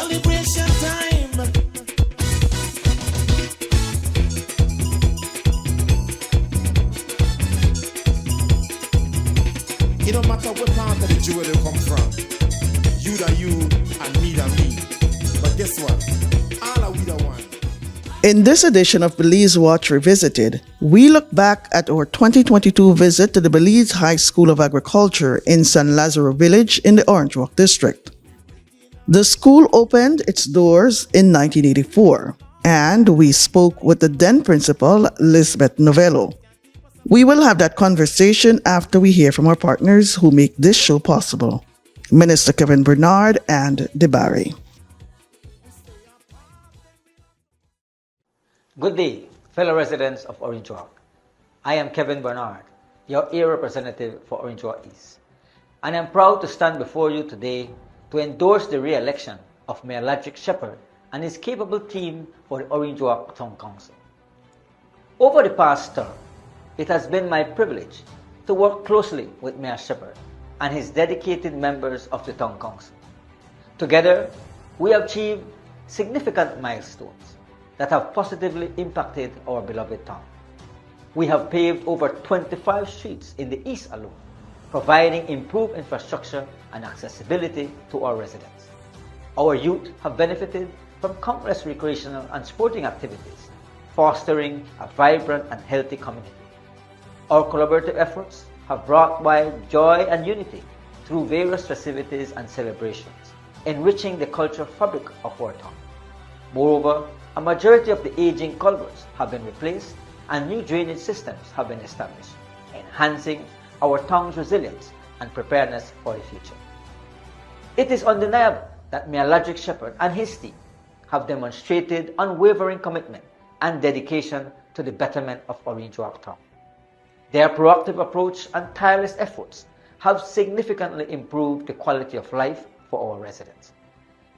Celebration time. It don't matter what part of the jewel they come from. You that you and me that me. But guess what? All are we the one. In this edition of Belize Watch Revisited, we look back at our 2022 visit to the Belize High School of Agriculture in San Lazaro Village in the Orange Walk District. The school opened its doors in 1984, and we spoke with the then principal, Lisbeth Novello. We will have that conversation after we hear from our partners who make this show possible, Minister Kevin Bernard and DeBarry. Good day, fellow residents of Orange Walk. I am Kevin Bernard, your area representative for Orange Walk East, and I'm proud to stand before you today to endorse the re-election of Mayor Ladrick Shepherd and his capable team for the Orange Walk Town Council. Over the past term, it has been my privilege to work closely with Mayor Shepherd and his dedicated members of the Town Council. Together, we have achieved significant milestones that have positively impacted our beloved town. We have paved over 25 streets in the east alone, providing improved infrastructure and accessibility to our residents. Our youth have benefited from countless recreational and sporting activities, fostering a vibrant and healthy community. Our collaborative efforts have brought wide joy and unity through various festivities and celebrations, enriching the cultural fabric of our town. Moreover, a majority of the aging culverts have been replaced and new drainage systems have been established, enhancing our town's resilience and preparedness for the future. It is undeniable that Mayor Ladrick Shepherd and his team have demonstrated unwavering commitment and dedication to the betterment of Orange Walk Town. Their proactive approach and tireless efforts have significantly improved the quality of life for our residents.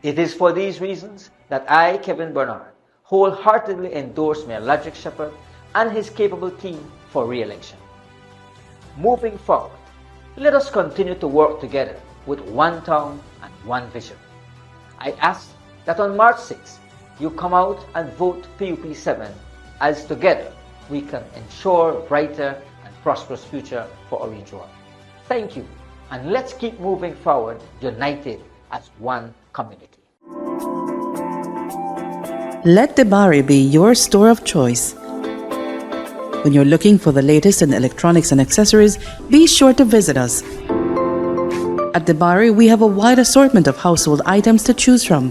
It is for these reasons that I, Kevin Bernard, wholeheartedly endorse Mayor Ladrick Shepherd and his capable team for re-election. Moving forward, let us continue to work together with one town and one vision. I ask that on March 6th, you come out and vote PUP 7, as together we can ensure a brighter and prosperous future for Orange Walk. Thank you, and let's keep moving forward united as one community. Let DeBarry be your store of choice. When you're looking for the latest in electronics and accessories, be sure to visit us. At DeBarry, we have a wide assortment of household items to choose from.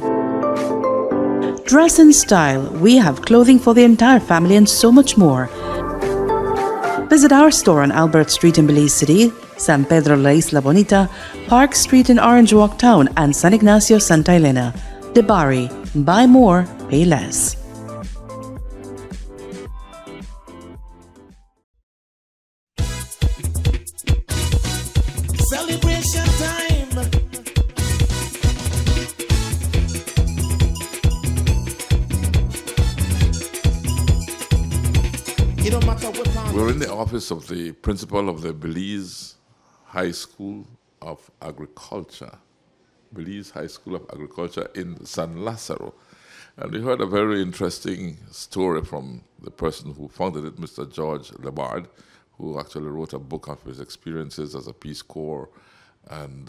Dress in style, we have clothing for the entire family and so much more. Visit our store on Albert Street in Belize City, San Pedro La Isla Bonita, Park Street in Orange Walk Town, and San Ignacio Santa Elena. DeBarry, buy more, pay less. Celebration time. It don't matter what part. We're in the office of the principal of the Belize High School of Agriculture. Belize High School of Agriculture in San Lazaro. And we heard a very interesting story from the person who founded it, Mr. George Lebard, who actually wrote a book of his experiences as a Peace Corps and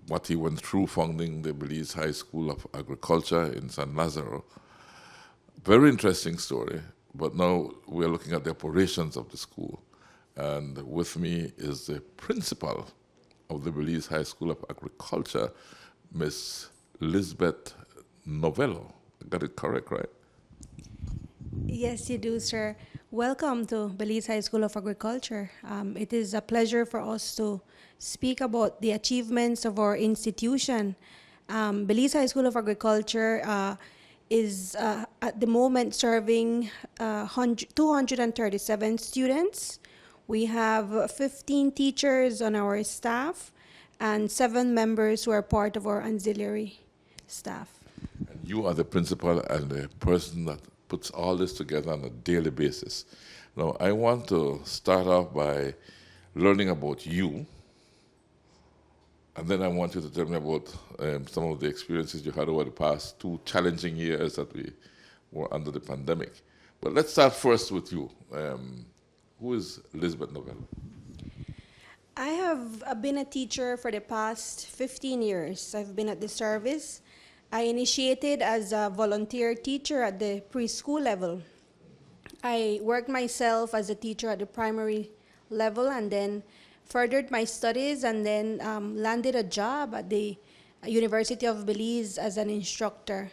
what he went through founding the Belize High School of Agriculture in San Lazaro. Very interesting story, but now we're looking at the operations of the school. And with me is the principal of the Belize High School of Agriculture, Miss Lisbeth Novello. I got it correct, right? Yes, you do, sir. Welcome to Belize High School of Agriculture. It is a pleasure for us to speak about the achievements of our institution. Belize High School of Agriculture is at the moment serving 237 students. We have 15 teachers on our staff and 7 members who are part of our auxiliary staff. And you are the principal and the person that puts all this together on a daily basis. Now, I want to start off by learning about you And then I want you to tell me about some of the experiences you had over the past 2 challenging years that we were under the pandemic. But let's start first with you. Who is Elizabeth Novella? I have been a teacher for the past 15 years. I've been at the service. I initiated as a volunteer teacher at the preschool level. I worked myself as a teacher at the primary level and then furthered my studies and then landed a job at the University of Belize as an instructor.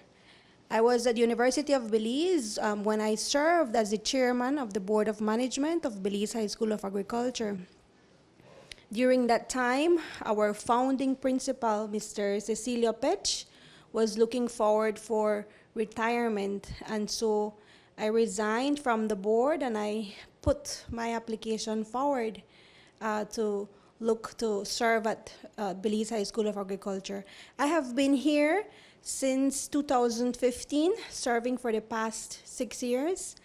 I was at the University of Belize when I served as the chairman of the Board of Management of Belize High School of Agriculture. During that time, our founding principal, Mr. Cecilio Pech, was looking forward for retirement, and so I resigned from the board and I put my application forward to look to serve at Belize High School of Agriculture. I have been here since 2015, serving for the past 6 years.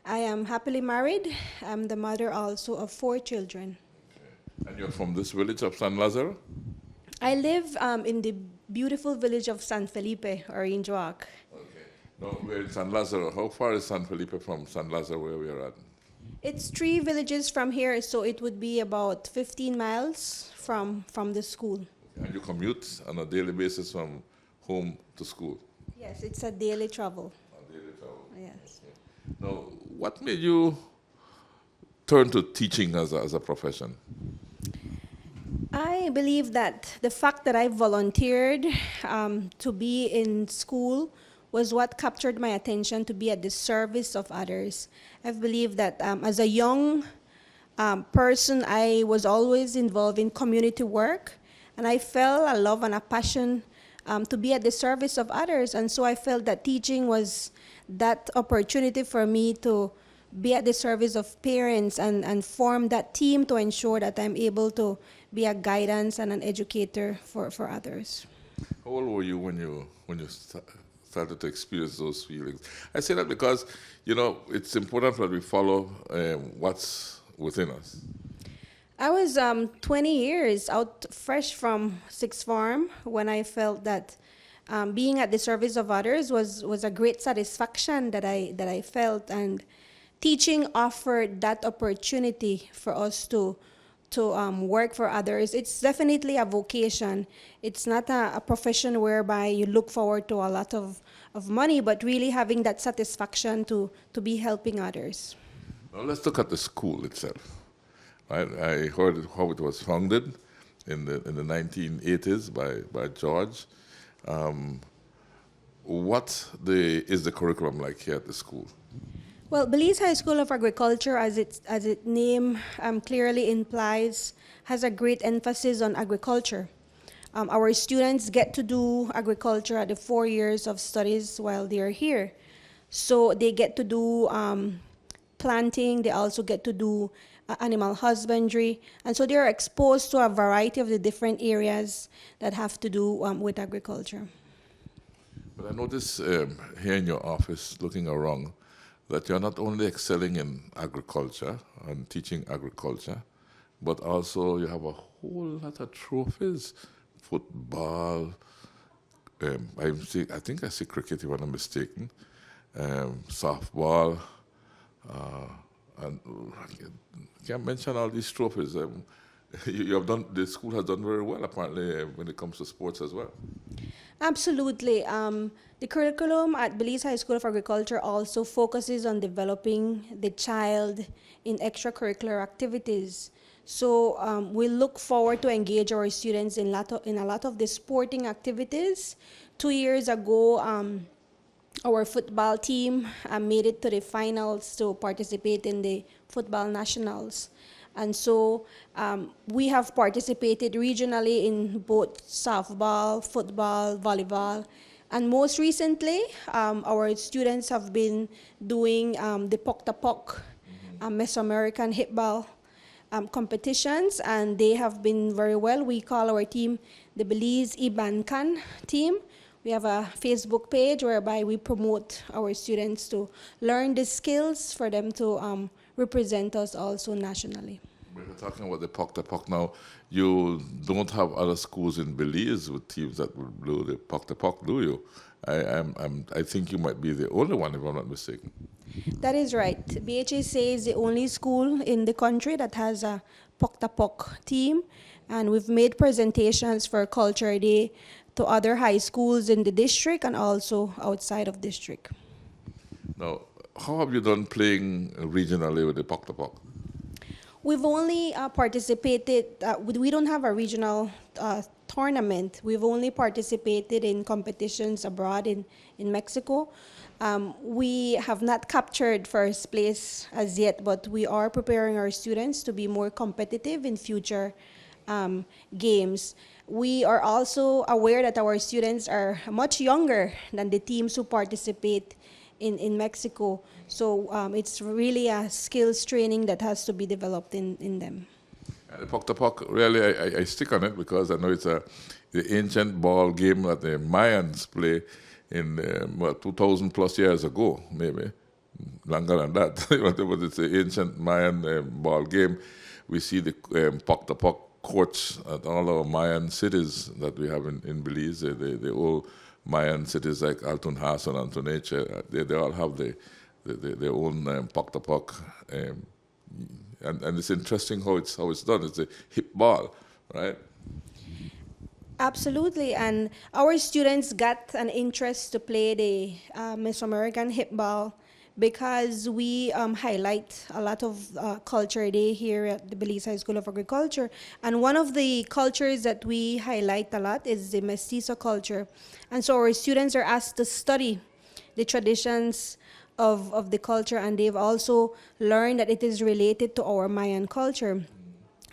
I am happily married. I'm the mother also of 4 children. And you're from this village of San Lazaro? I live in the beautiful village of San Felipe, or Injuac. Okay. No, we're in San Lazaro. How far is San Felipe from San Lazaro where we are at? It's 3 villages from here, so it would be about 15 miles from the school. And you commute on a daily basis from home to school? Yes, it's a daily travel. A daily travel. Yes. Okay. Now, what made you turn to teaching as a profession? I believe that the fact that I volunteered to be in school was what captured my attention, to be at the service of others. I believe that as a young person, I was always involved in community work, and I felt a love and a passion to be at the service of others, and so I felt that teaching was that opportunity for me to be at the service of parents and form that team to ensure that I'm able to be a guidance and an educator for others. How old were you when you started to experience those feelings? I say that because, it's important that we follow what's within us. I was 20 years out fresh from Sixth Form when I felt that being at the service of others was a great satisfaction that I felt, and teaching offered that opportunity for us to work for others. It's definitely a vocation. It's not a profession whereby you look forward to a lot of money, but really having that satisfaction to be helping others. Now let's look at the school itself. Right? I heard how it was founded in the 1980s by George. What is the curriculum like here at the school? Well, Belize High School of Agriculture, as its name clearly implies, has a great emphasis on agriculture. Our students get to do agriculture at the 4 years of studies while they're here. So they get to do planting, they also get to do animal husbandry, and so they're exposed to a variety of the different areas that have to do with agriculture. But I notice here in your office, looking around, that you're not only excelling in agriculture and teaching agriculture, but also you have a whole lot of trophies. Football, I think I see cricket if I'm not mistaken, softball, and I can't mention all these trophies. You have done. The school has done very well, apparently, when it comes to sports as well. Absolutely. The curriculum at Belize High School of Agriculture also focuses on developing the child in extracurricular activities. So we look forward to engage our students in a lot of the sporting activities. 2 years ago, our football team made it to the finals to participate in the football nationals. And so we have participated regionally in both softball, football, volleyball. And most recently, our students have been doing the Pok-ta-Pok Mesoamerican hip ball competitions, and they have been very well. We call our team the Belize Ibankan team. We have a Facebook page whereby we promote our students to learn the skills for them to represent us also nationally. We're talking about the Pok now. You don't have other schools in Belize with teams that would blow the Pok, do you? I think you might be the only one, if I'm not mistaken. That is right. BHSA is the only school in the country that has a Pok team, and we've made presentations for Culture Day to other high schools in the district and also outside of district. Now, how have you done playing regionally with the Pok? We've only participated, we don't have a regional tournament. We've only participated in competitions abroad in Mexico. We have not captured first place as yet, but we are preparing our students to be more competitive in future games. We are also aware that our students are much younger than the teams who participate in Mexico. So it's really a skills training that has to be developed in them. The Pok, really, I stick on it because I know it's the ancient ball game that the Mayans play in 2,000 plus years ago, maybe longer than that. But it's an ancient Mayan ball game. We see the Pok courts at all our Mayan cities that we have in Belize. The old Mayan cities like Altun Hasan and Antoneche, they all have their own Pok. And it's interesting how it's done. It's a hip ball, right? Absolutely, and our students got an interest to play the Mesoamerican hip ball because we highlight a lot of Culture Day here at the Belize High School of Agriculture. And one of the cultures that we highlight a lot is the mestizo culture. And so our students are asked to study the traditions of the culture, and they've also learned that it is related to our Mayan culture.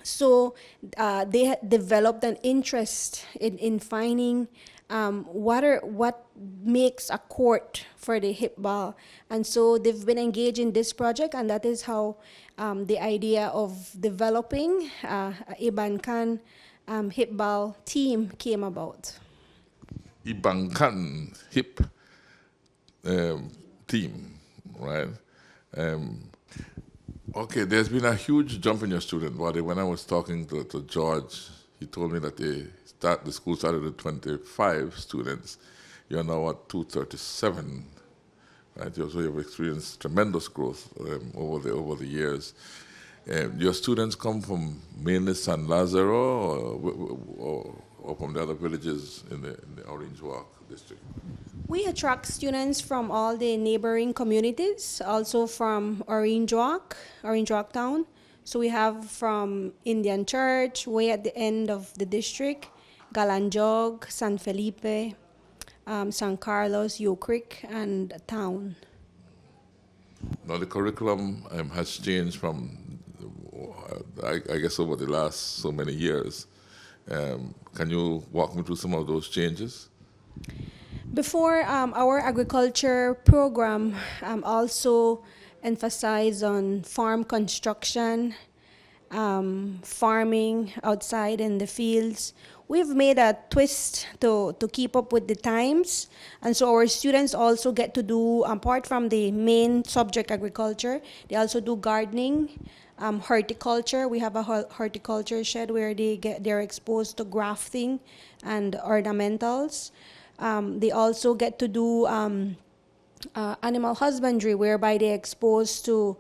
So they developed an interest in finding what makes a court for the hip ball. And so they've been engaged in this project, and that is how the idea of developing Ibankan hip ball team came about. Ibankan hip team, right? Okay, there's been a huge jump in your student body. When I was talking to George, he told me that the school started with 25 students. You're now at 237, right? So you've experienced tremendous growth over the years. Your students come from mainly San Lazaro or from the other villages in the Orange Walk district? We attract students from all the neighboring communities, also from Orange Walk town. So we have from Indian Church, way at the end of the district, Galanjog, San Felipe, San Carlos, Yo Creek, and town. Now the curriculum has changed from, I guess, over the last so many years. Can you walk me through some of those changes? Before, our agriculture program also emphasized on farm construction, farming outside in the fields. We've made a twist to keep up with the times, and so our students also get to do, apart from the main subject agriculture, they also do gardening, horticulture. We have a horticulture shed where they're exposed to grafting and ornamentals. They also get to do animal husbandry, whereby they're exposed to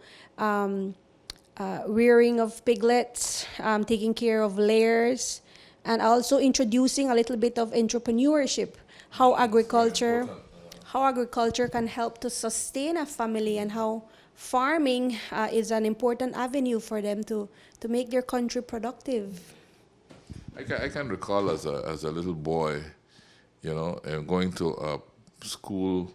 rearing of piglets, taking care of layers, and also introducing a little bit of entrepreneurship, how agriculture can help to sustain a family, and how farming is an important avenue for them to make their country productive. I can recall as a little boy, going to a school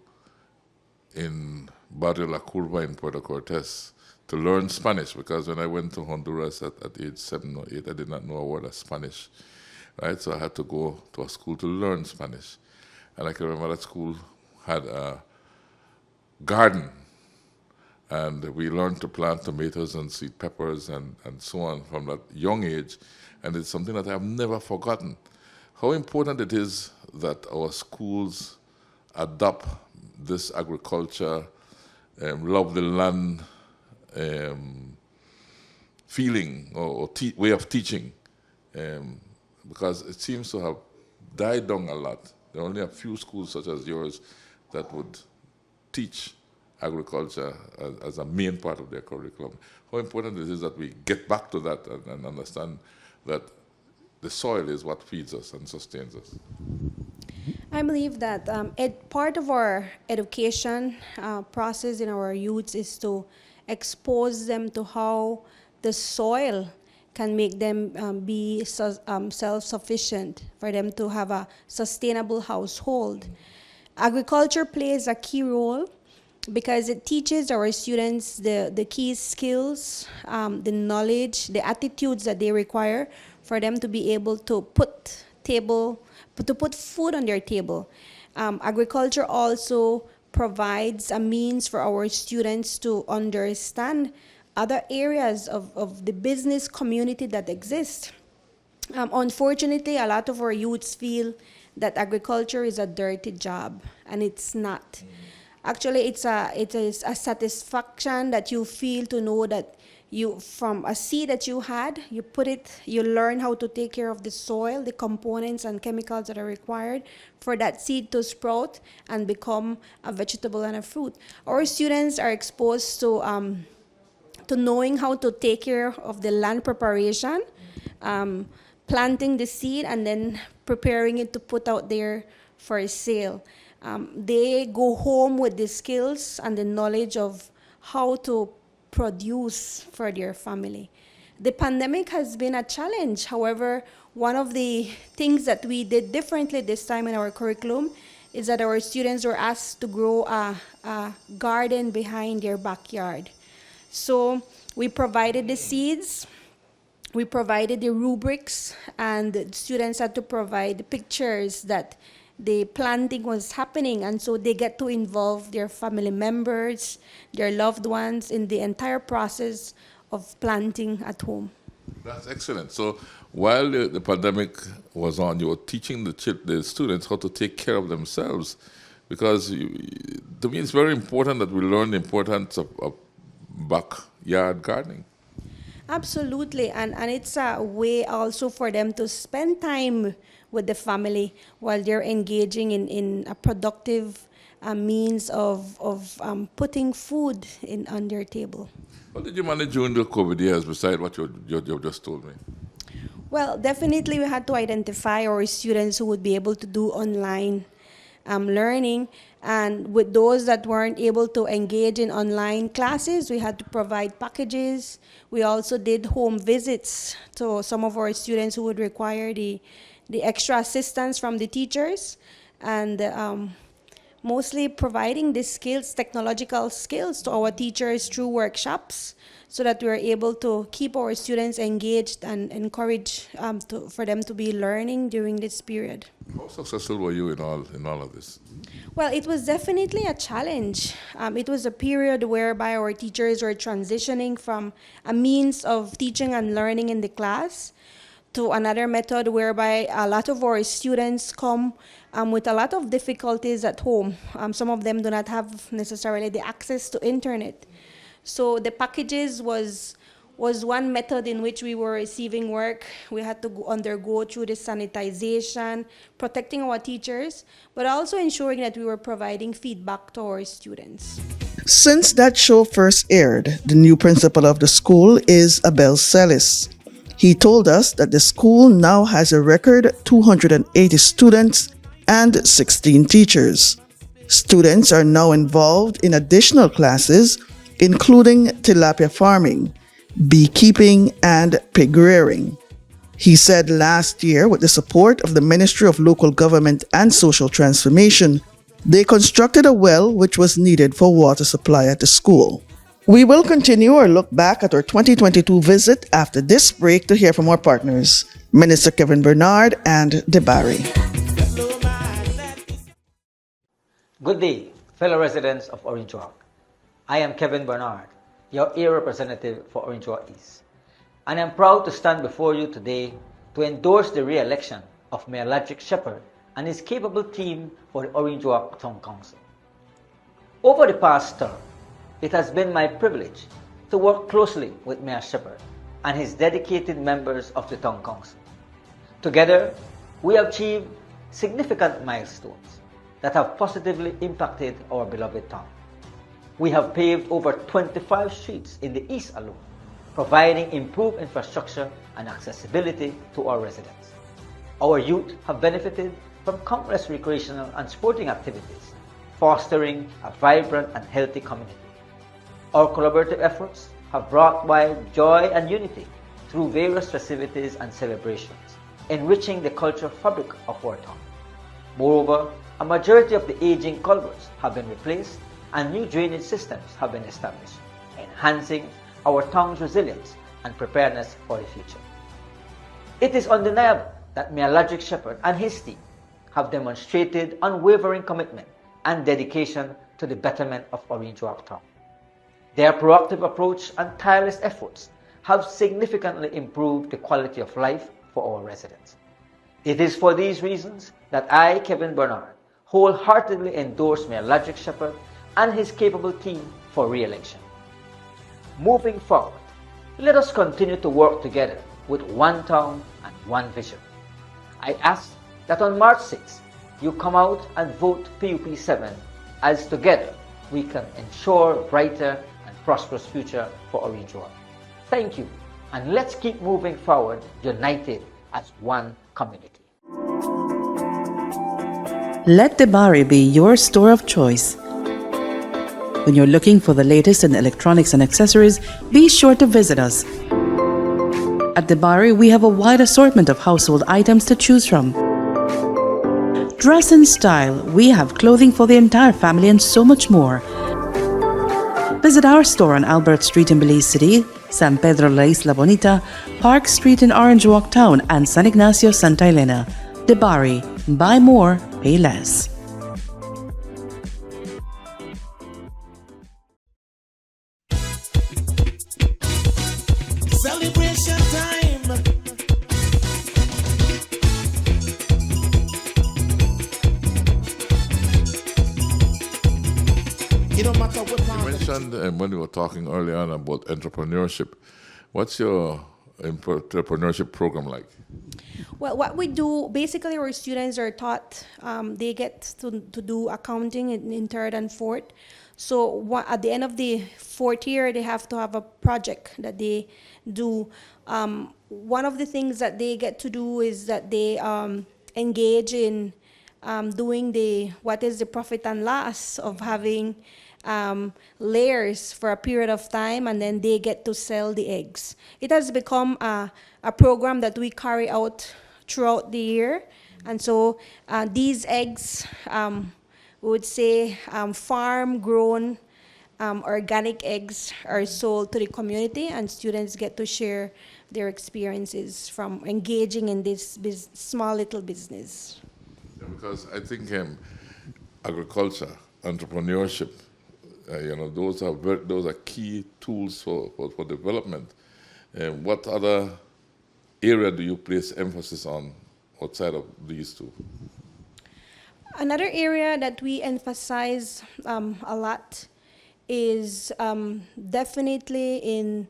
in Barrio La Curva in Puerto Cortes to learn Spanish, because when I went to Honduras at age 7 or 8, I did not know a word of Spanish, right? So I had to go to a school to learn Spanish. And I can remember that school had a garden, and we learned to plant tomatoes and sweet peppers and so on from that young age, and it's something that I have never forgotten. How important it is that our schools adopt this agriculture, love the land feeling or way of teaching, because it seems to have died down a lot. There are only a few schools such as yours that would teach agriculture as a main part of their curriculum. How important it is that we get back to that and understand that the soil is what feeds us and sustains us. I believe that part of our education process in our youths is to expose them to how the soil can make them be self-sufficient, for them to have a sustainable household. Agriculture plays a key role because it teaches our students the key skills, the knowledge, the attitudes that they require for them to be able to put food on their table. Agriculture also provides a means for our students to understand other areas of the business community that exist. Unfortunately, a lot of our youths feel that agriculture is a dirty job, and it's not. Actually, it is a satisfaction that you feel to know that you, from a seed that you had, you learn how to take care of the soil, the components and chemicals that are required for that seed to sprout and become a vegetable and a fruit. Our students are exposed to knowing how to take care of the land preparation, planting the seed, and then preparing it to put out there for sale. They go home with the skills and the knowledge of how to produce for their family. The pandemic has been a challenge. However, one of the things that we did differently this time in our curriculum is that our students were asked to grow a garden behind their backyard. So we provided the seeds, we provided the rubrics, and the students had to provide pictures that the planting was happening, and so they get to involve their family members, their loved ones in the entire process of planting at home. That's excellent. So while the pandemic was on, you were teaching the students how to take care of themselves, because to me it's very important that we learn the importance of backyard gardening. Absolutely, and it's a way also for them to spend time with the family while they're engaging in a productive means of putting food on their table. What did you manage during the COVID years besides what you just told me? Well, definitely we had to identify our students who would be able to do online learning, and with those that weren't able to engage in online classes, we had to provide packages. We also did home visits to some of our students who would require the extra assistance from the teachers, and mostly providing the skills, technological skills, to our teachers through workshops, so that we are able to keep our students engaged and encourage for them to be learning during this period. How successful were you in all of this? Well, it was definitely a challenge. It was a period whereby our teachers were transitioning from a means of teaching and learning in the class to another method whereby a lot of our students come with a lot of difficulties at home. Some of them do not have necessarily the access to internet. So the packages was one method in which we were receiving work. We had to undergo through the sanitization, protecting our teachers, but also ensuring that we were providing feedback to our students. Since that show first aired, the new principal of the school is Abel Celis. He told us that the school now has a record 280 students and 16 teachers. Students are now involved in additional classes, including tilapia farming, beekeeping, and pig rearing. He said last year, with the support of the Ministry of Local Government and Social Transformation, they constructed a well which was needed for water supply at the school. We will continue our look back at our 2022 visit after this break to hear from our partners, Minister Kevin Bernard and DeBarry. Good day, fellow residents of Orange Walk. I am Kevin Bernard, your area representative for Orange Walk East, and I'm proud to stand before you today to endorse the re-election of Mayor Ladrick Shepherd and his capable team for the Orange Walk Town Council. Over the past term, it has been my privilege to work closely with Mayor Shepherd and his dedicated members of the Town Council. Together, we have achieved significant milestones that have positively impacted our beloved town. We have paved over 25 streets in the east alone, providing improved infrastructure and accessibility to our residents. Our youth have benefited from countless recreational and sporting activities, fostering a vibrant and healthy community. Our collaborative efforts have brought wide joy and unity through various festivities and celebrations, enriching the cultural fabric of our town. Moreover, a majority of the aging culverts have been replaced and new drainage systems have been established, enhancing our town's resilience and preparedness for the future. It is undeniable that Mayor Ladrick Shepherd and his team have demonstrated unwavering commitment and dedication to the betterment of Orange Walk Town. Their proactive approach and tireless efforts have significantly improved the quality of life for our residents. It is for these reasons that I, Kevin Bernard, wholeheartedly endorse Mayor Ladrick Shepherd and his capable team for re-election. Moving forward, let us continue to work together with one town and one vision. I ask that on March 6th, you come out and vote PUP 7, as together we can ensure a brighter and prosperous future for Orange Walk. Thank you, and let's keep moving forward united as one community. Let Debari be your store of choice. When you're looking for the latest in electronics and accessories, be sure to visit us. At Debari, we have a wide assortment of household items to choose from. Dress in style, we have clothing for the entire family and so much more. Visit our store on Albert Street in Belize City, San Pedro La Isla Bonita, Park Street in Orange Walk Town, and San Ignacio Santa Elena. Debari, buy more, pay less. Celebration time. It don't matter what You mentioned when we were talking earlier on about entrepreneurship. What's your entrepreneurship program like? Well, what we do, basically our students are taught, they get to do accounting in third and fourth. So at the end of the fourth year, they have to have a project that they do. One of the things that they get to do is that they engage in doing what is the profit and loss of having layers for a period of time, and then they get to sell the eggs. It has become a program that we carry out throughout the year. And so these eggs, we would say farm-grown organic eggs are sold to the community, and students get to share their experiences from engaging in this small little business. Yeah, because I think agriculture, entrepreneurship, those are key tools for development. What other area do you place emphasis on outside of these two? Another area that we emphasize a lot is definitely in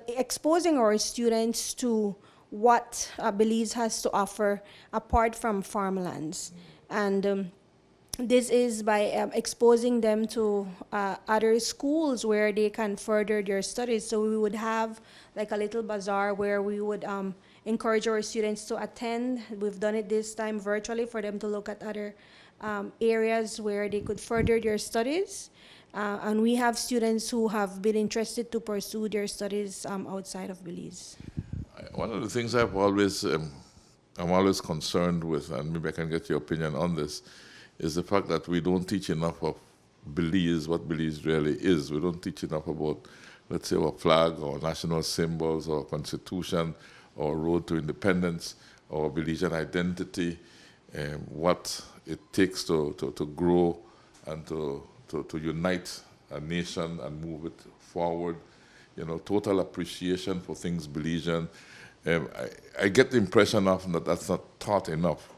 exposing our students to what Belize has to offer apart from farmlands. And this is by exposing them to other schools where they can further their studies. So we would have like a little bazaar where we would encourage our students to attend. We've done it this time virtually for them to look at other areas where they could further their studies. And we have students who have been interested to pursue their studies outside of Belize. One of the things I'm always concerned with, and maybe I can get your opinion on this, is the fact that we don't teach enough of Belize, what Belize really is. We don't teach enough about, let's say, our flag, or national symbols, or constitution, or road to independence, or Belizean identity, what it takes to grow and to unite a nation and move it forward. Total appreciation for things Belizean. I get the impression often that that's not taught enough.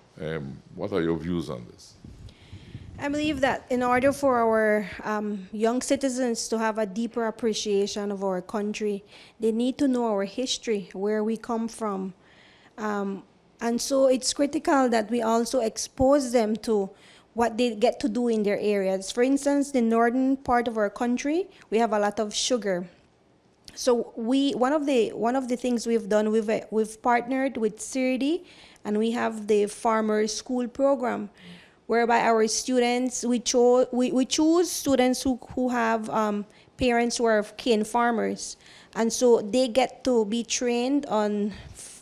What are your views on this? I believe that in order for our young citizens to have a deeper appreciation of our country, they need to know our history, where we come from. And so it's critical that we also expose them to what they get to do in their areas. For instance, the northern part of our country, we have a lot of sugar. So one of the things we've done, we've partnered with CIRDI, and we have the farmer school program, whereby our students we choose students who have parents who are cane farmers, and so they get to be trained on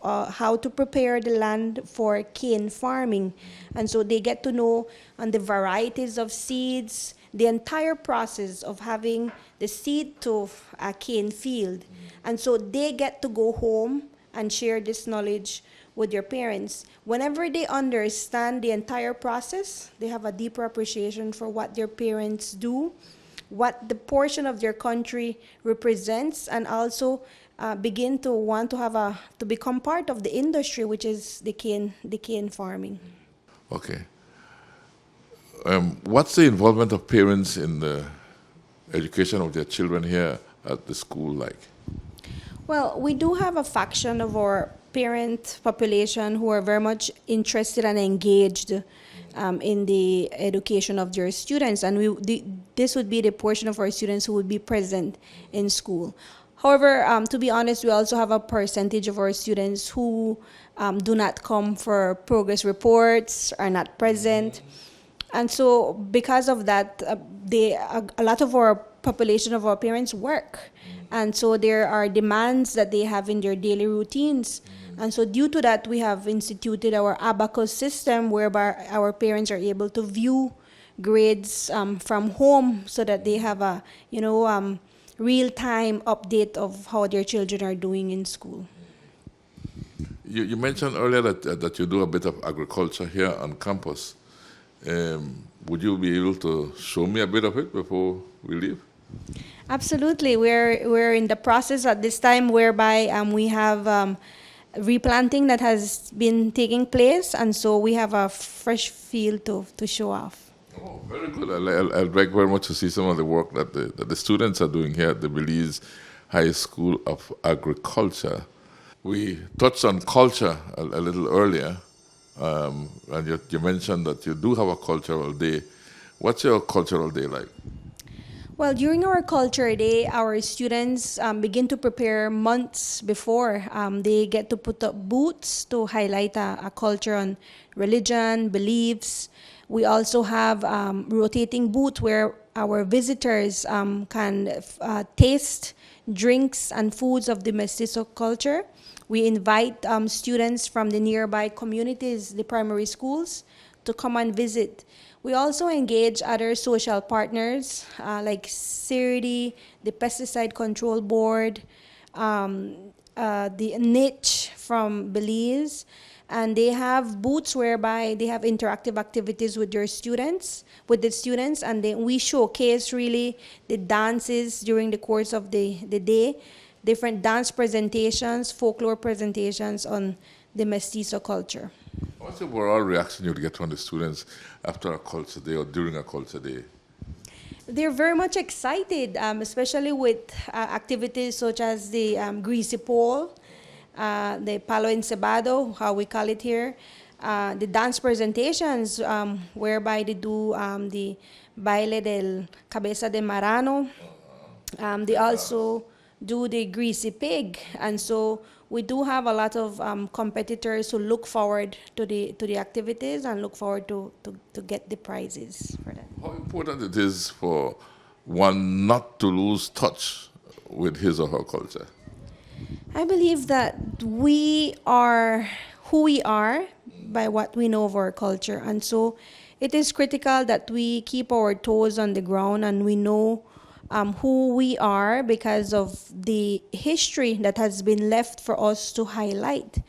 how to prepare the land for cane farming, and so they get to know on the varieties of seeds, the entire process of having the seed to a cane field. And so they get to go home and share this knowledge with their parents. Whenever they understand the entire process, they have a deeper appreciation for what their parents do, what the portion of their country represents, and also begin to want to to become part of the industry, which is the cane farming. Okay. What's the involvement of parents in the education of their children here at the school like? Well, we do have a faction of our parent population who are very much interested and engaged in the education of their students, and this would be the portion of our students who would be present in school. However, to be honest, we also have a percentage of our students who do not come for progress reports, are not present. And so because of that, a lot of our population of our parents work. And so there are demands that they have in their daily routines. And so due to that, we have instituted our abacus system, whereby our parents are able to view grades from home, so that they have a real-time update of how their children are doing in school. You mentioned earlier that you do a bit of agriculture here on campus. Would you be able to show me a bit of it before we leave? Absolutely. We're in the process at this time, whereby we have replanting that has been taking place, and so we have a fresh field to show off. Oh, very good. I'd like very much to see some of the work that the students are doing here at the Belize High School of Agriculture. We touched on culture a little earlier, and you mentioned that you do have a cultural day. What's your cultural day like? Well, during our culture day, our students begin to prepare months before. They get to put up booths to highlight a culture on religion, beliefs. We also have rotating booths where our visitors can taste drinks and foods of the mestizo culture. We invite students from the nearby communities, the primary schools, to come and visit. We also engage other social partners like CIRDI, the Pesticide Control Board, the niche from Belize, and they have booths whereby they have interactive activities with the students, and then we showcase really the dances during the course of the day, different dance presentations, folklore presentations on the mestizo culture. What's the overall reaction you'd get from the students after a culture day or during a culture day? They're very much excited, especially with activities such as the greasy pole, the palo encebado, how we call it here, the dance presentations, whereby they do the baile del cabeza de marrano. They also do the greasy pig, and so we do have a lot of competitors who look forward to the activities and look forward to get the prizes for that. How important it is for one not to lose touch with his or her culture? I believe that we are who we are by what we know of our culture, and so it is critical that we keep our toes on the ground and we know who we are because of the history that has been left for us to highlight.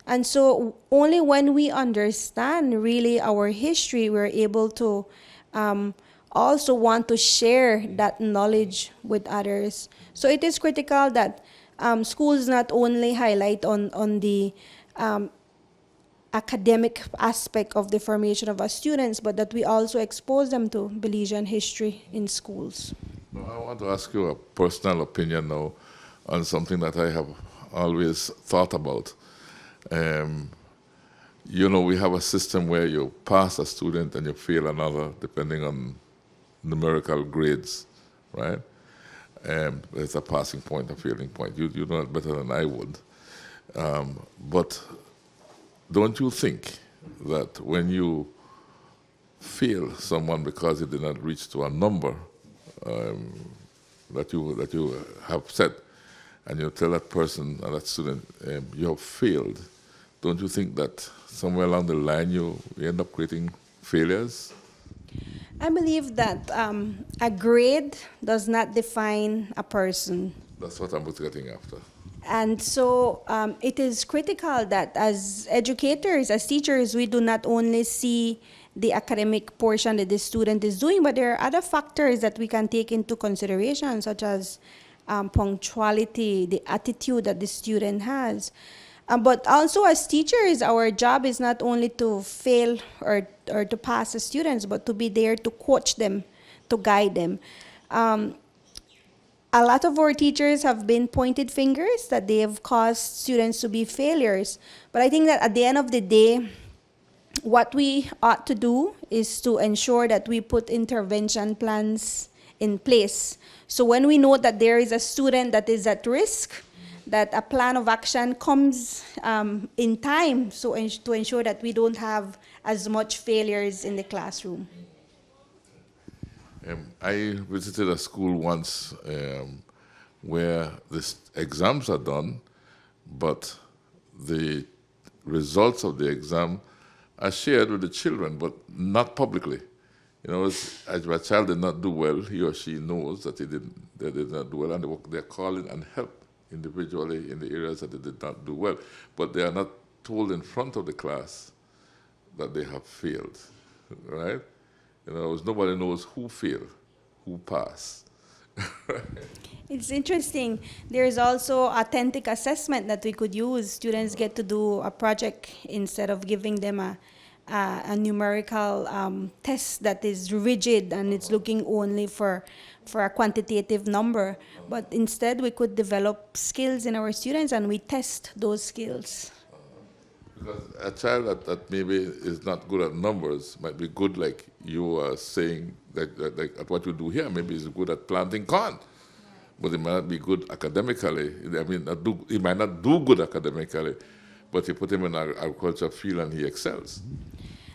And so only when we understand really our history, we're able to also want to share that knowledge with others. So it is critical that schools not only highlight on the academic aspect of the formation of our students, but that we also expose them to Belizean history in schools. Now, I want to ask you a personal opinion now on something that I have always thought about. We have a system where you pass a student and you fail another, depending on numerical grades, right? It's a passing point, a failing point. You know it better than I would. But don't you think that when you fail someone because you did not reach to a number that you have set, and you tell that person or that student you have failed, don't you think that somewhere along the line you end up creating failures? I believe that a grade does not define a person. That's what I'm getting after. And so it is critical that as educators, as teachers, we do not only see the academic portion that the student is doing, but there are other factors that we can take into consideration, such as punctuality, the attitude that the student has. But also as teachers, our job is not only to fail or to pass the students, but to be there to coach them, to guide them. A lot of our teachers have been pointed fingers that they have caused students to be failures. But I think that at the end of the day, what we ought to do is to ensure that we put intervention plans in place. So when we know that there is a student that is at risk, that a plan of action comes in time, so to ensure that we don't have as much failures in the classroom. I visited a school once where the exams are done, but the results of the exam are shared with the children, but not publicly. As a child did not do well, he or she knows that they did not do well, and they're calling and help individually in the areas that they did not do well. But they are not told in front of the class that they have failed, right? Nobody knows who failed, who passed. It's interesting. There's also authentic assessment that we could use. Students get to do a project instead of giving them a numerical test that is rigid and it's looking only for a quantitative number. But instead, we could develop skills in our students and we test those skills. Because a child that maybe is not good at numbers might be good, like you are saying, like at what you do here, maybe he's good at planting corn. But he might not be good academically. He might not do good academically, but you put him in an agriculture field and he excels.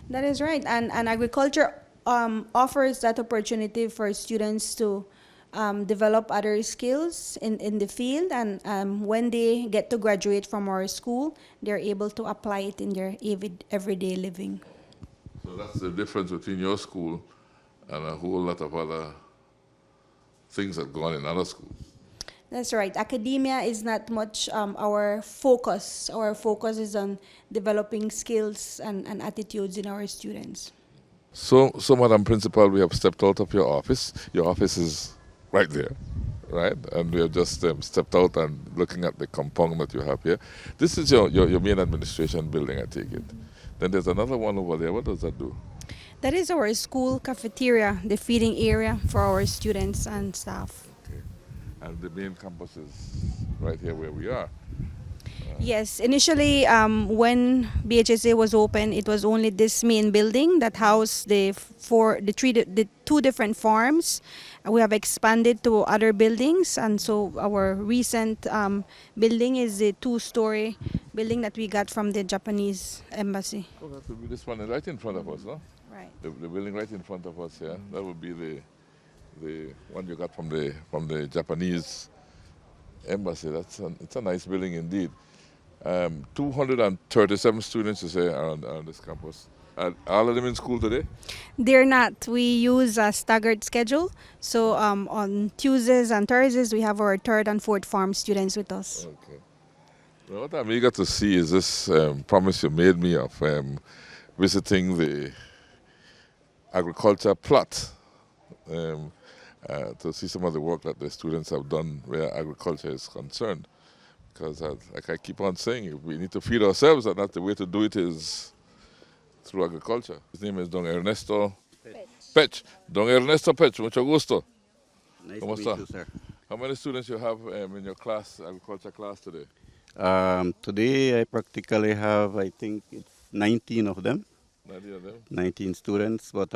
That is right. And agriculture offers that opportunity for students to develop other skills in the field, and when they get to graduate from our school, they're able to apply it in their everyday living. So that's the difference between your school and a whole lot of other things that go on in other schools. That's right. Academia is not much our focus. Our focus is on developing skills and attitudes in our students. So, Madam Principal, we have stepped out of your office. Your office is right there, right? And we have just stepped out and looking at the compound that you have here. This is your main administration building, I take it. Then there's another one over there. What does that do? That is our school cafeteria, the feeding area for our students and staff. Okay. And the main campus is right here where we are. Yes, initially when BHSA was open, it was only this main building that housed the two different farms. We have expanded to other buildings, and so our recent building is the 2-story building that we got from the Japanese embassy. Oh, that would be this one right in front of us, no? Right. The building right in front of us, yeah. That would be the one you got from the Japanese embassy. It's a nice building indeed. 237 students, you say, are on this campus. Are all of them in school today? They're not. We use a staggered schedule. So on Tuesdays and Thursdays, we have our 3rd and 4th farm students with us. Okay. Well, what I'm eager to see is this promise you made me of visiting the agriculture plot to see some of the work that the students have done where agriculture is concerned. Because, like I keep on saying, we need to feed ourselves, and that's the way to do it is through agriculture. His name is Don Ernesto Pech. Don Ernesto Pech, mucho gusto. Nice ¿Cómo to meet está? you, sir. How many students you have in your class, agriculture class today? Today I practically have, I think it's 19 of them, 90 of them? 19 students. But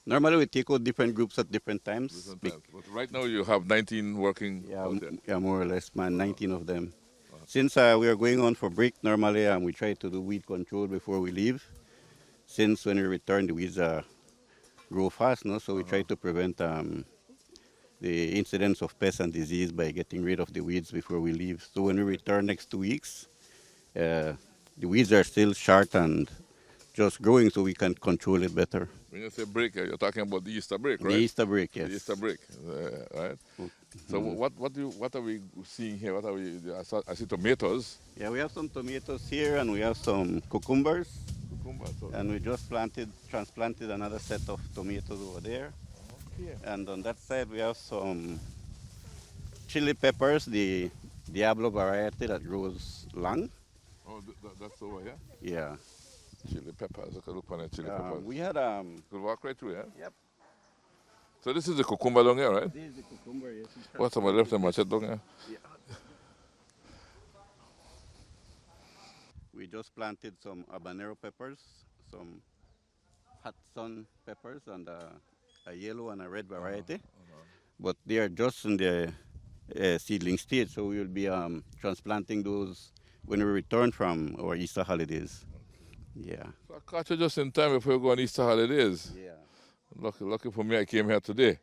normally we take out different groups at different times. Different times. But right now you have 19 working Yeah, out there. yeah, more or less, man, 19 of them. Since we are going on for break, normally we try to do weed control before we leave. Since when we return, the weeds grow fast, no? So we try to prevent the incidence of pests and disease by getting rid of the weeds before we leave. So when we return next 2 weeks, the weeds are still short and just growing, so we can control it better. When you say break, you're talking about the Easter break, right? The Easter break, yes. The Easter break, right? So what are we seeing here? What are we? I see tomatoes. Yeah, we have some tomatoes here, and we have some cucumbers. Cucumbers. And we just transplanted another set of tomatoes over there. Okay. And on that side, we have some chili peppers, the Diablo variety that grows long. Oh, that's over here? Yeah. Chili peppers. Look at the chili peppers. We had Could walk right through, yeah? Yep. So this is the cucumber down here, right? This is the cucumber, yes. What's on my left and my right down here? Yeah. We just planted some habanero peppers, some Hudson peppers, and a yellow and a red variety. But they are just in the seedling stage, so we will be transplanting those when we return from our Easter holidays. Yeah. So I caught you just in time before you go on Easter holidays. Yeah. Lucky for me, I came here today.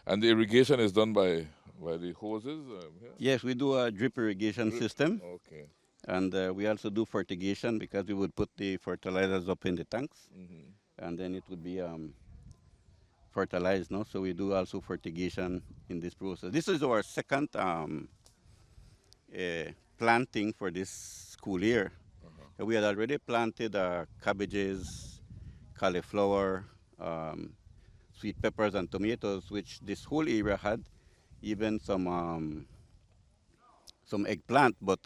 And the irrigation is done by the hoses? Yeah? Yes, we do a drip irrigation system. Okay. And we also do fertigation because we would put the fertilizers up in the tanks. And then it would be fertilized, no? So we do also fertigation in this process. This is our second planting for this school year. We had already planted cabbages, cauliflower, sweet peppers, and tomatoes, which this whole area had, even some eggplant. But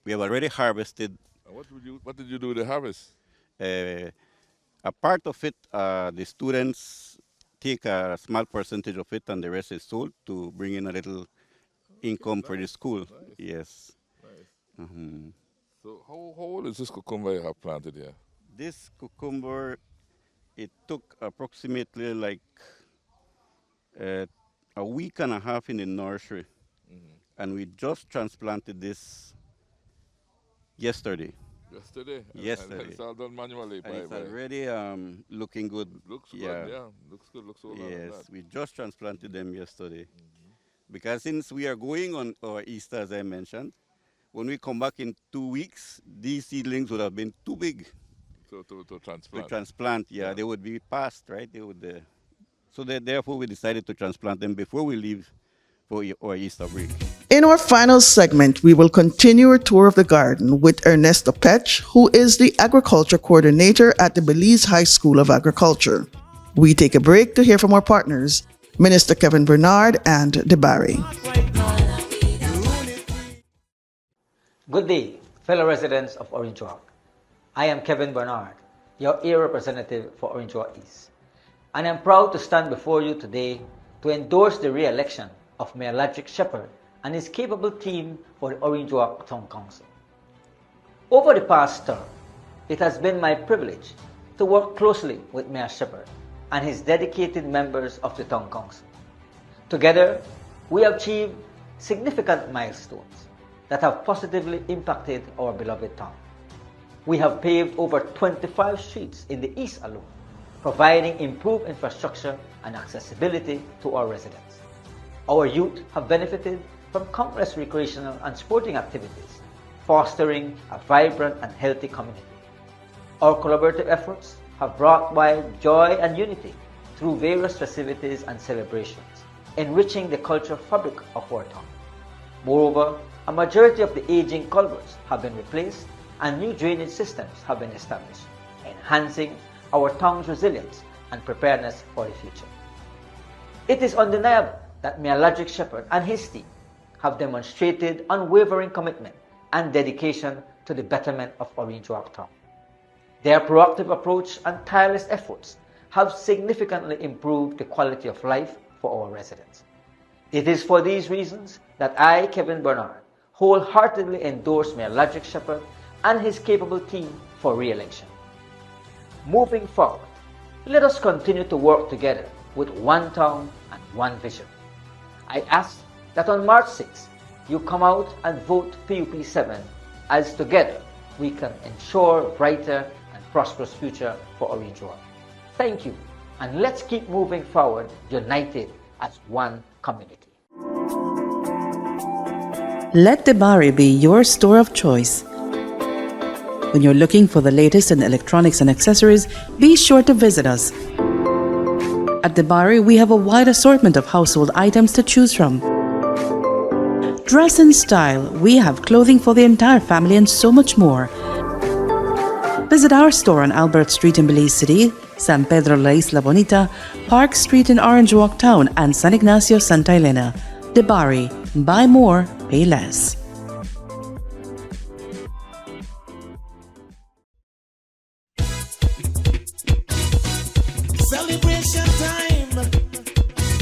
we have already harvested. What did you do with the harvest? A part of it, the students take a small percentage of it, and the rest is sold to bring in a little income for the school. Nice. Yes. Nice. So how old is this cucumber you have planted here? This cucumber, it took approximately like a week and a half in the nursery. And we just transplanted this yesterday. Yesterday? And it's all done manually. And it's already looking good. Looks good, yeah. Looks good, looks so Yes, we just transplanted them yesterday. Because since we are going on our Easter, as I mentioned, when we come back in 2 weeks, these seedlings would have been too big to transplant. to transplant. Yeah, they would be past, right? They would. So therefore, we decided to transplant them before we leave for our Easter break. In our final segment, we will continue our tour of the garden with Ernesto Pech, who is the Agriculture Coordinator at the Belize High School of Agriculture. We take a break to hear from our partners, Minister Kevin Bernard and DeBarry. Good day, fellow residents of Orange Walk. I am Kevin Bernard, your ear representative for Orange Walk East, and I'm proud to stand before you today to endorse the re-election of Mayor Ladrick Shepherd and his capable team for the Orange Walk Town Council. Over the past term, it has been my privilege to work closely with Mayor Shepherd and his dedicated members of the Town Council. Together, we have achieved significant milestones that have positively impacted our beloved town. We have paved over 25 streets in the east alone, providing improved infrastructure and accessibility to our residents. Our youth have benefited from countless recreational and sporting activities, fostering a vibrant and healthy community. Our collaborative efforts have brought wide joy and unity through various festivities and celebrations, enriching the cultural fabric of our town. Moreover, a majority of the aging culverts have been replaced and new drainage systems have been established, enhancing our town's resilience and preparedness for the future. It is undeniable that Mayor Ladrick Shepherd and his team have demonstrated unwavering commitment and dedication to the betterment of Orange Walk Town. Their proactive approach and tireless efforts have significantly improved the quality of life for our residents. It is for these reasons that I, Kevin Bernard, wholeheartedly endorse Mayor Ladrick Shepherd and his capable team for re-election. Moving forward, let us continue to work together with one town and one vision. I ask that on March 6, you come out and vote PUP 7 as together we can ensure a brighter and prosperous future for Orange Walk. Thank you, and let's keep moving forward united as one community. Let Debari be your store of choice. When you're looking for the latest in electronics and accessories, be sure to visit us. At Debari, we have a wide assortment of household items to choose from. Dress in style, we have clothing for the entire family and so much more. Visit our store on Albert Street in Belize City, San Pedro La Isla Bonita, Park Street in Orange Walk Town, and San Ignacio, Santa Elena. Debari, buy more, pay less. Celebration time.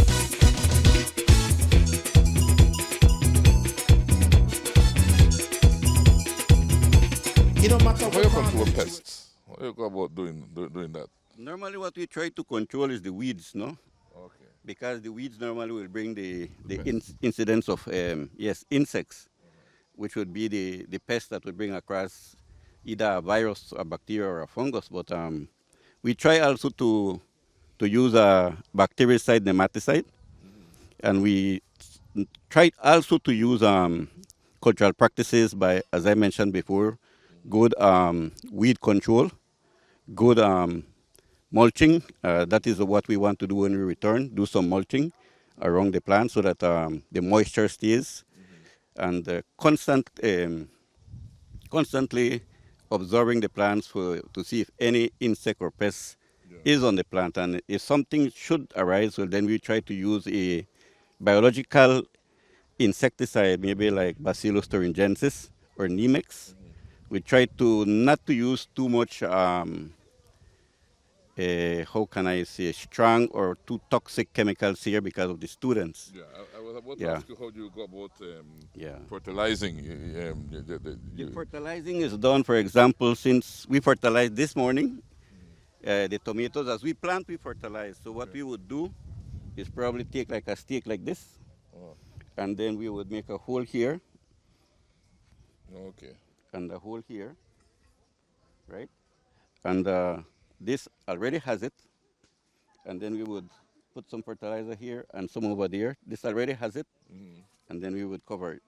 It don't matter How you what control farm. pests? How you go about doing that? Normally what we try to control is the weeds, no? Okay. Because the weeds normally will bring the incidence of, insects, which would be the pest that would bring across either a virus, a bacteria, or a fungus. But we try also to use a bactericide, nematicide, and we try also to use cultural practices by, as I mentioned before, good weed control, good mulching. That is what we want to do when we return, do some mulching around the plant so that the moisture stays, and constantly observing the plants to see if any insect or pest is on the plant. And if something should arise, well, then we try to use a biological insecticide, maybe like Bacillus thuringiensis or Nemex. We try to not to use too much, how can I say, strong or too toxic chemicals here because of the students. Yeah, I was about to Yeah. ask you how do you go about Yeah. fertilizing. The fertilizing is done, for example, since we fertilized this morning, the tomatoes, as we plant, we fertilize. So what we would do is probably take like a stick like this, and then we would make a hole here Okay. and a hole here, right? And this already has it, and then we would put some fertilizer here and some over there. This already has it, and then we would cover it.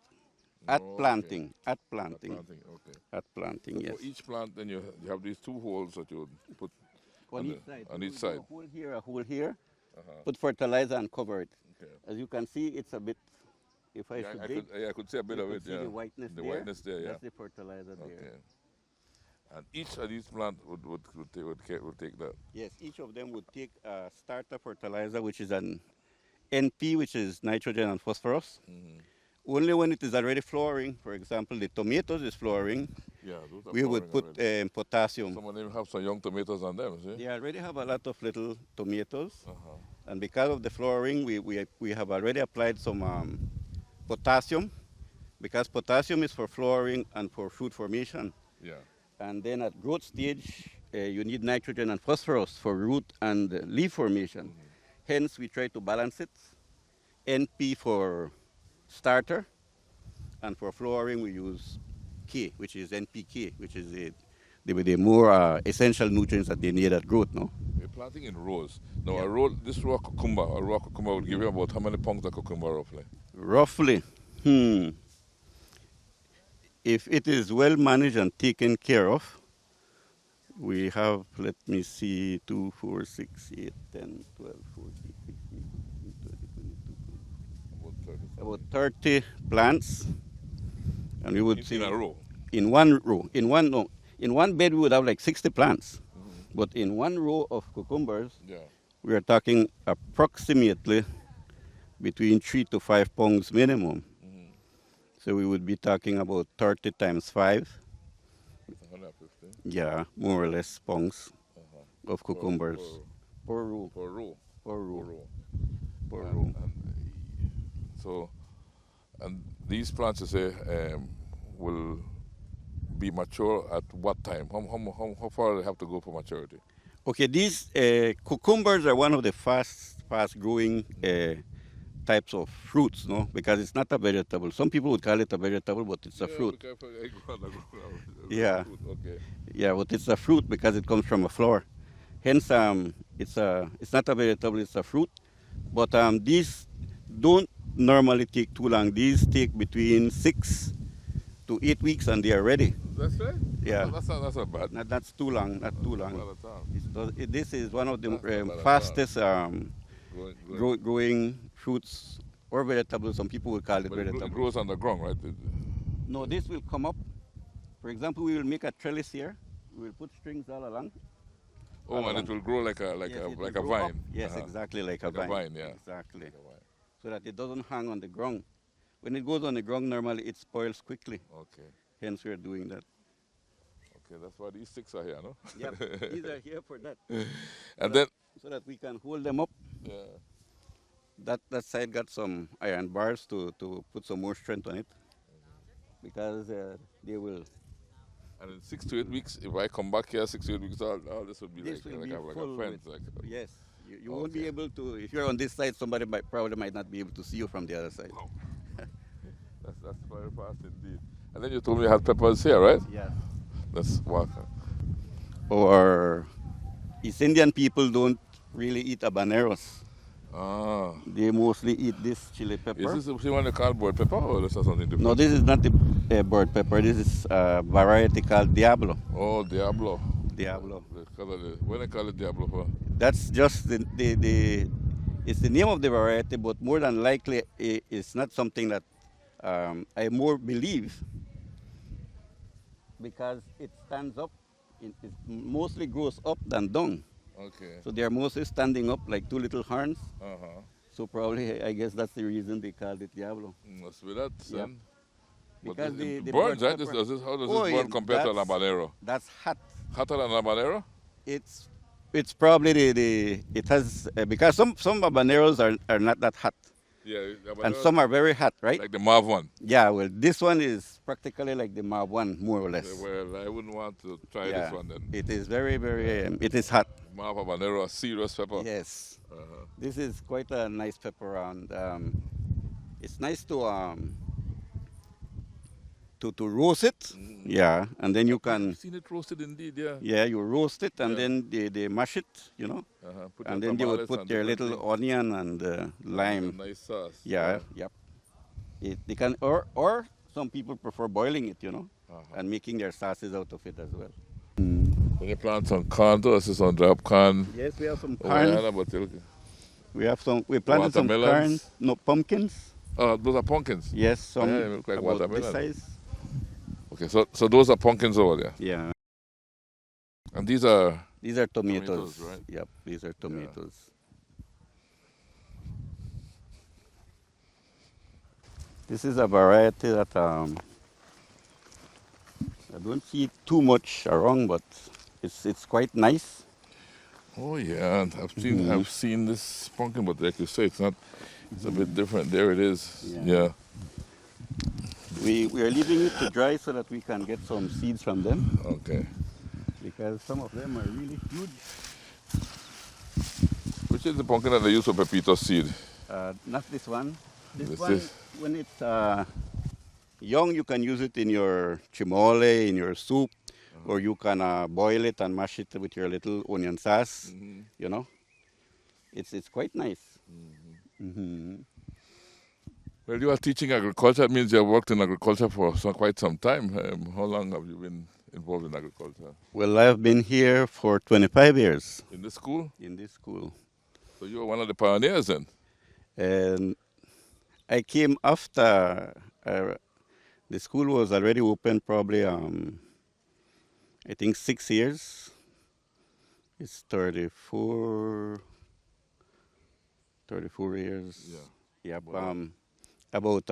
At Okay. planting, at At planting, planting, okay. at planting, yes. For each plant, then you have these two holes that you would put On the- each side. on We each do side. A hole here, put fertilizer and cover it. Okay. As you can see, it's a bit, if I Yeah, should I dig, I could see a bit you of could it. see Yeah. the whiteness The there. whiteness there. Yeah. That's the fertilizer Okay. there. And each of these plants would take that. Yes, each of them would take a starter fertilizer, which is an NP, which is nitrogen and phosphorus. Only when it is already flowering, for example, the tomatoes is flowering, Yeah, those are we would flowering put already. potassium. Some of them have some young tomatoes on them, see? They already have a lot of little tomatoes, and because of the flowering, we have already applied some potassium, because potassium is for flowering and for fruit formation. Yeah. And then at growth stage, you need nitrogen and phosphorus for root and leaf formation. Hence, we try to balance it. NP for starter, and for flowering, we use K, which is NPK, which is the more essential nutrients that they need at growth, no? We're planting in rows. Now, Yeah. this raw cucumber would give you about how many pounds of cucumber roughly? Roughly, if it is well managed and taken care of, we have, let me see, 2, 4, 6, 8, 10, 12, 14, 16, 17, 20, 22, About 30. about 30 plants. And we would see In a row. in one row, in one bed we would have like 60 plants. But in one row of cucumbers, Yeah. we are talking approximately between 3 to 5 pounds minimum. So we would be talking about 30 times 5. 150 Yeah, more or less pongs of cucumbers. Per row. per row. Per Per row. row. Per And, row. so, and these plants, you say, will be mature at what time? How far do they have to go for maturity? Okay, these cucumbers are one of the fast growing types of fruits, no? Because it's not a vegetable. Some people would call it a vegetable, but it's a fruit. Because I grow on Yeah. fruit. Okay. Yeah, but it's a fruit because it comes from a flower. Hence, it's not a vegetable; it's a fruit. But these don't normally take too long. These take between 6 to 8 weeks, and they are ready. That's right. Yeah. That's not bad. That's too long. Not too Not long. at all. This is one of the That's not bad at all. fastest Growing. growing fruits or vegetables. Some people will call it But it vegetable. grows on the ground, right? No, this will come up. For example, we will make a trellis here. We will put strings all along. Oh, all and along. it will grow like Yes, it will a grow vine. up. Yes, exactly, like a Like a vine. vine, yeah. Exactly. Like a vine. So that it doesn't hang on the ground. When it goes on the ground, normally it spoils quickly. Okay. Hence, we are doing that. Okay, that's why these sticks are here, no? Yep, these are here for that. And then, So that we can hold them up. yeah. That side got some iron bars to put some more strength on it. Because they will. And in 6 to 8 weeks, if I come back here 6 to 8 weeks, all this would be This will like, be like full a fence. with, Like, yes. You won't be Okay. able to, if you're on this side, somebody probably might not be able to see you from the other side. Wow. That's very fast indeed. And then you told me you had peppers here, right? Yeah. That's wow. Or East Indian people don't really eat habaneros. Ah. They mostly eat this chili pepper. Is this the one you call boiled pepper or is that something different? No, this is not the bird pepper. This is a variety called Diablo. Oh, Diablo. Diablo. When they call it Diablo for? That's just it's the name of the variety, but more than likely it's not something that I more believe because it stands up. It mostly grows up than down. Okay. So they are mostly standing up like two little horns. Uh-huh. So probably, I guess that's the reason they called it Diablo. Must be that, son. Yep. But Because it the burns, bird right? pepper- How does Oh, this burn yeah, compared to an that's- habanero? That's hot. Hotter than an habanero? It's probably it has because some habaneros are not that hot, Yeah, and some are very hot, right? like the Marv one. Yeah, well, this one is practically like the Marb one, more or less. Well, I wouldn't want to try Yeah, this one then. it is very, very. It is hot. Marv habanero, a serious pepper. Yes, Uh-huh. this is quite a nice pepper, and it's nice to roast it. Yeah, and then you can. I've seen it roasted indeed, yeah. Yeah, you roast it, and Yeah. then they mash it, Put and your then they would tamales put and their different little things. onion and lime. A nice sauce. Yeah, yep. They can, or some people prefer boiling it, and making their sauces out of it as well. When you plant some corn, to us is on drop corn. Yes, we have some Oh, corn. yeah, but We planted some corn. Watermelons? No, pumpkins. oh, those are pumpkins. Yes, some Yeah, they look like about this watermelon. size. Okay, so those are pumpkins over there. Yeah, And these are, these are tomatoes. Tomatoes, right? Yep, these are tomatoes. This is a variety that I don't see too much around, but it's quite nice. oh yeah, and I've seen this pumpkin, but like you say, it's a bit different. There it is. Yeah. Yeah. We are leaving it to dry so that we can get some seeds from them, Okay. because some of them are really huge. Which is the pumpkin that they use for pepito seed? Not this one. This This one, is- when it's young, you can use it in your chimole, in your soup, or you can boil it and mash it with your little onion sauce. It's quite nice. Well, you are teaching agriculture. That means you have worked in agriculture for quite some time. How long have you been involved in agriculture? Well, I've been here for 25 years In this school? in this school. So you are one of the pioneers then? And I came after the school was already open, probably, I think 6 years. It's 34 years. Yeah. Yep. Wow. About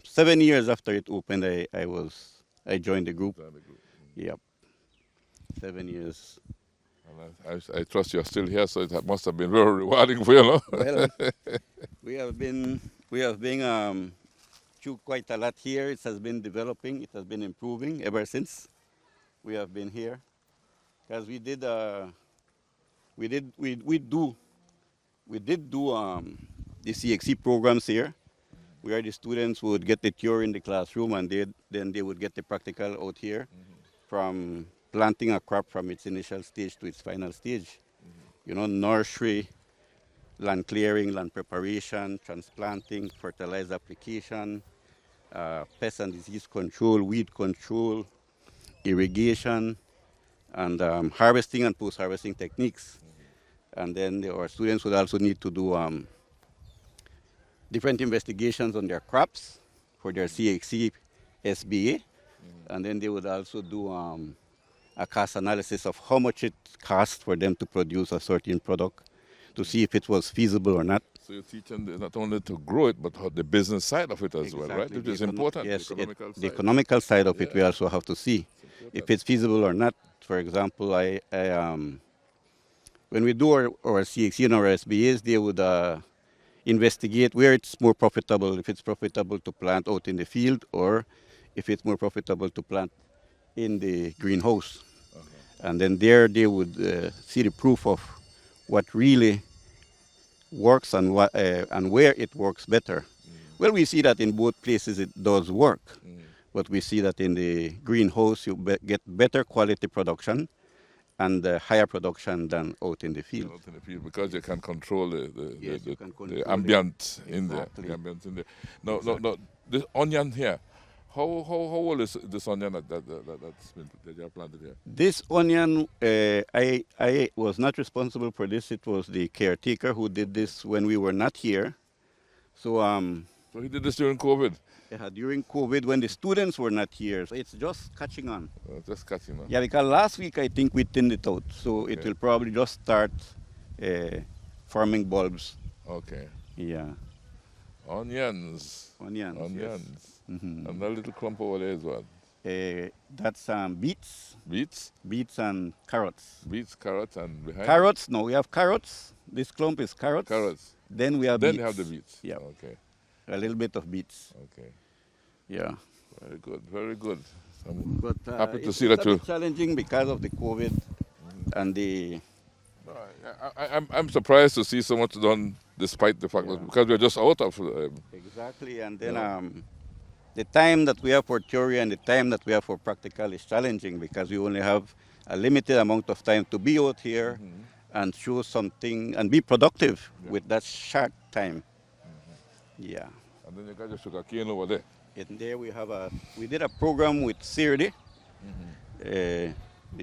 7 years after it opened, I joined the group. Join the group. Yep, 7 years. And I trust you're still here, so it must have been very rewarding for you, no? Well, we have been through quite a lot here. It has been developing. It has been improving ever since we have been here. Because we did the CXC programs here, where the students would get the theory in the classroom and then they would get the practical out here, from planting a crop from its initial stage to its final stage. You know, nursery, land clearing, land preparation, transplanting, fertilizer application, pest and disease control, weed control, irrigation, and harvesting and post-harvesting techniques. And then our students would also need to do different investigations on their crops for their CXC SBA. And then they would also do a cost analysis of how much it costs for them to produce a certain product, to see if it was feasible or not. So you're teaching not only to grow it, but the business side of it as well, right? Which is important. Yes, the economical the side. economical side of it we also have to see if it's feasible or not. For example, when we do our CXC and our SBAs, they would investigate where it's more profitable, if it's profitable to plant out in the field or if it's more profitable to plant in the greenhouse. And then there they would see the proof of what really works and where it works better. Well, we see that in both places it does work, but we see that in the greenhouse you get better quality production and higher production than out in the field. Out in the field, because you can control Yes, you can control the ambient in there. Exactly. The ambient in there. No. This onion here, how old is this onion that you have planted here? This onion, I was not responsible for this. It was the caretaker who did this when we were not here. So So he did this during COVID. during COVID, when the students were not here, so it's just catching on. Just catching on. Yeah, because last week I think we thinned it out, so it Okay. will probably just start forming bulbs. Okay. Yeah, Onions. onions. Onions. Mhm. And that little clump over there is what? That's beets, Beets? beets and carrots. Beets, carrots, and behind Carrots? No, we have carrots. This clump is carrots. carrots. Then we have Then beets. you have the beets. Yeah, Okay. a little bit of beets. Okay. Yeah. Very good. Very good. I'm But happy to it's see a that you. bit challenging because of the COVID and the. No, I'm surprised to see so much done despite the fact that because we're just out of. Exactly, and then the time that we have for theory and the time that we have for practical is challenging because we only have a limited amount of time to be out here and show something and be productive with that short time. Yeah. And then you got your sugar cane over there. And there we did a program with CIRDI, the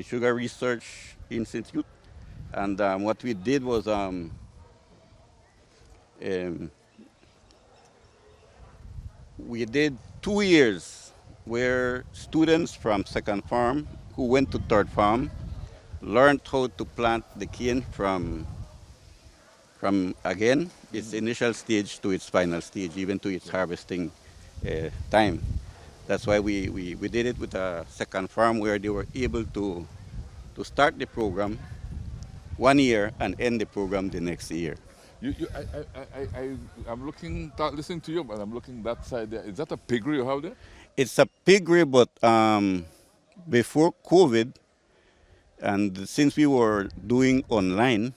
Sugar Research Institute, and what we did was we did 2 years where students from second farm who went to third farm learned how to plant the cane from again its initial stage to its final stage, even to its harvesting time. That's why we did it with a second farm where they were able to start the program 1 year and end the program the next year. I'm looking, listening to you, but I'm looking that side there. Is that a piggery you have there? It's a piggery, but before COVID, and since we were doing online,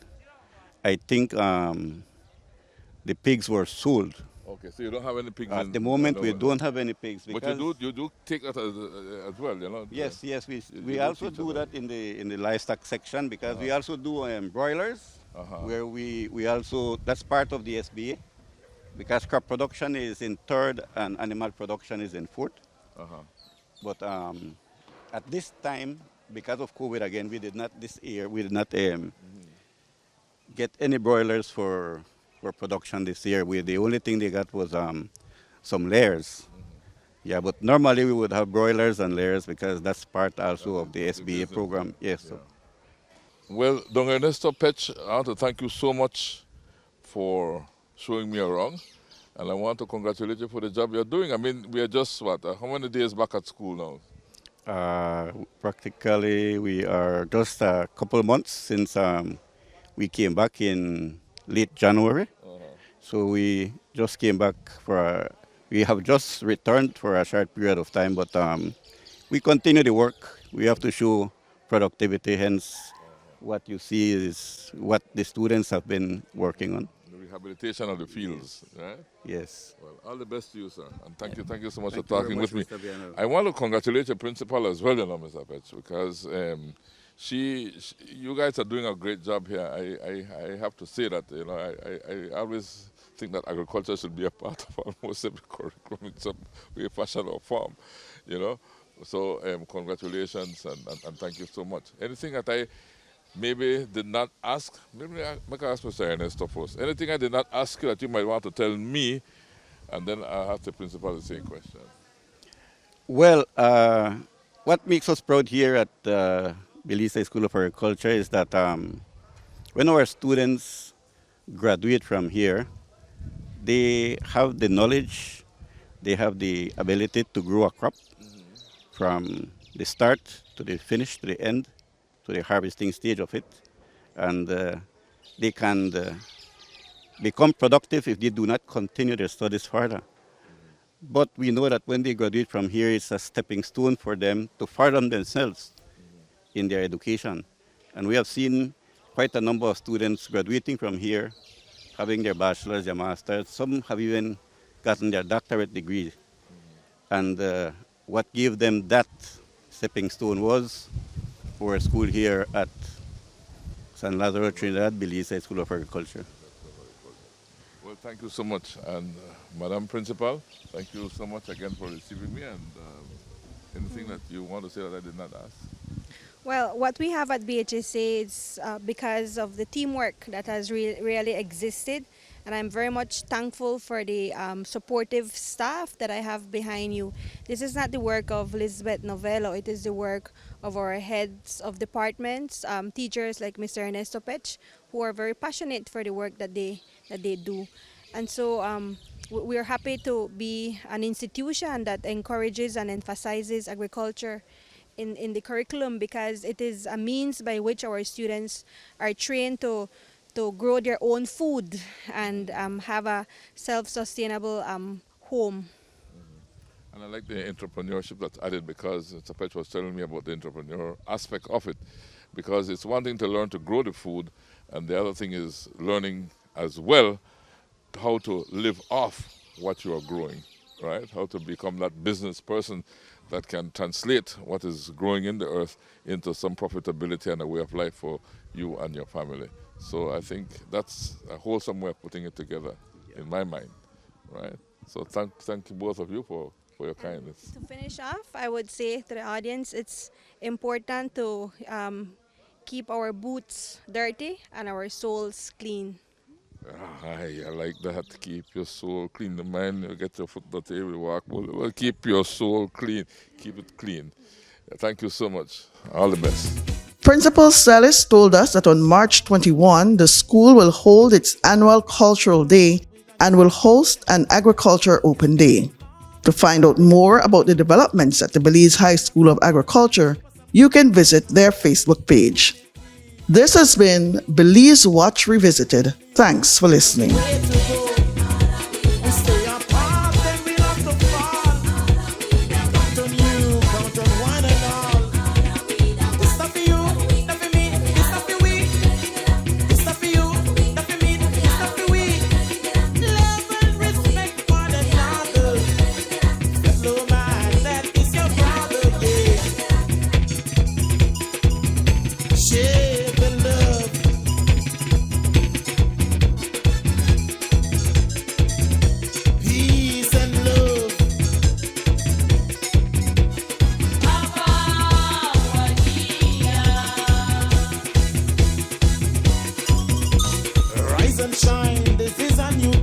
I think the pigs were sold. Okay, so you don't have any pigs At the moment, we don't have any pigs. But you do take that as well, you know? Yes, we do also teach do that. that in the livestock section because we also do broilers, where we also, that's part of the SBA, because crop production is in third and animal production is in fourth. But at this time, because of COVID again, we did not get any broilers for production this year. The only thing they got was some layers. Yeah, but normally we would have broilers and layers because that's part also of the SBA program. Yes. Yeah. Well, Don Ernesto Pech, I want to thank you so much for showing me around. And I want to congratulate you for the job you're doing. I mean, we are just, how many days back at school now? Practically, we are just a couple of months since we came back in late January. So we just came back we have just returned for a short period of time, but we continue the work. We have to show productivity, hence what you see is what the students have been working on. The rehabilitation of the fields, right? Yes. Well, all the best to you, sir. And thank you so much Thank for you very talking much, with me. Mr. Viano. I want to congratulate your principal as well, Mr. Petch, because you guys are doing a great job here. I have to say that, I always think that agriculture should be a part of almost every curriculum in some way, fashion, or form, So congratulations and thank you so much. Anything that I maybe did not ask, maybe I can ask Mr. Ernesto first. Anything I did not ask you that you might want to tell me, and then I'll have the principal the same question. Well, what makes us proud here at Belize High School of Agriculture is that when our students graduate from here, they have the knowledge, they have the ability to grow a crop from the start to the finish, to the end, to the harvesting stage of it. And they can become productive if they do not continue their studies further. But we know that when they graduate from here, it's a stepping stone for them to further themselves in their education. And we have seen quite a number of students graduating from here, having their bachelor's, their master's. Some have even gotten their doctorate degree. And what gave them that stepping stone was our school here at San Lazaro, Trinidad, Belize High School of Agriculture. Well, thank you so much. And Madam Principal, thank you so much again for receiving me. And anything that you want to say that I did not ask? Well, what we have at BHSA is because of the teamwork that has really existed. And I'm very much thankful for the supportive staff that I have behind you. This is not the work of Elizabeth Novello. It is the work of our heads of departments, teachers like Mr. Ernesto Petch, who are very passionate for the work that they do. And so we're happy to be an institution that encourages and emphasizes agriculture in the curriculum, because it is a means by which our students are trained to grow their own food and have a self-sustainable home. And I like the entrepreneurship that's added, because Sapech was telling me about the entrepreneur aspect of it, because it's one thing to learn to grow the food, and the other thing is learning as well how to live off what you are growing, right? How to become that business person that can translate what is growing in the earth into some profitability and a way of life for you and your family. So I think that's a wholesome way of putting it together in my mind, right? So thank you both of you for your kindness. To finish off, I would say to the audience, it's important to keep our boots dirty and our souls clean. I like that. Keep your soul clean. The man, you get your foot dirty, you walk. Well, keep your soul clean. Keep it clean. Thank you so much. All the best. Principal Salis told us that on March 21, the school will hold its annual cultural day and will host an agriculture open day. To find out more about the developments at the Belize High School of Agriculture, you can visit their Facebook page. This has been Belize Watch Revisited. Thanks for listening. Rise and shine, this is a new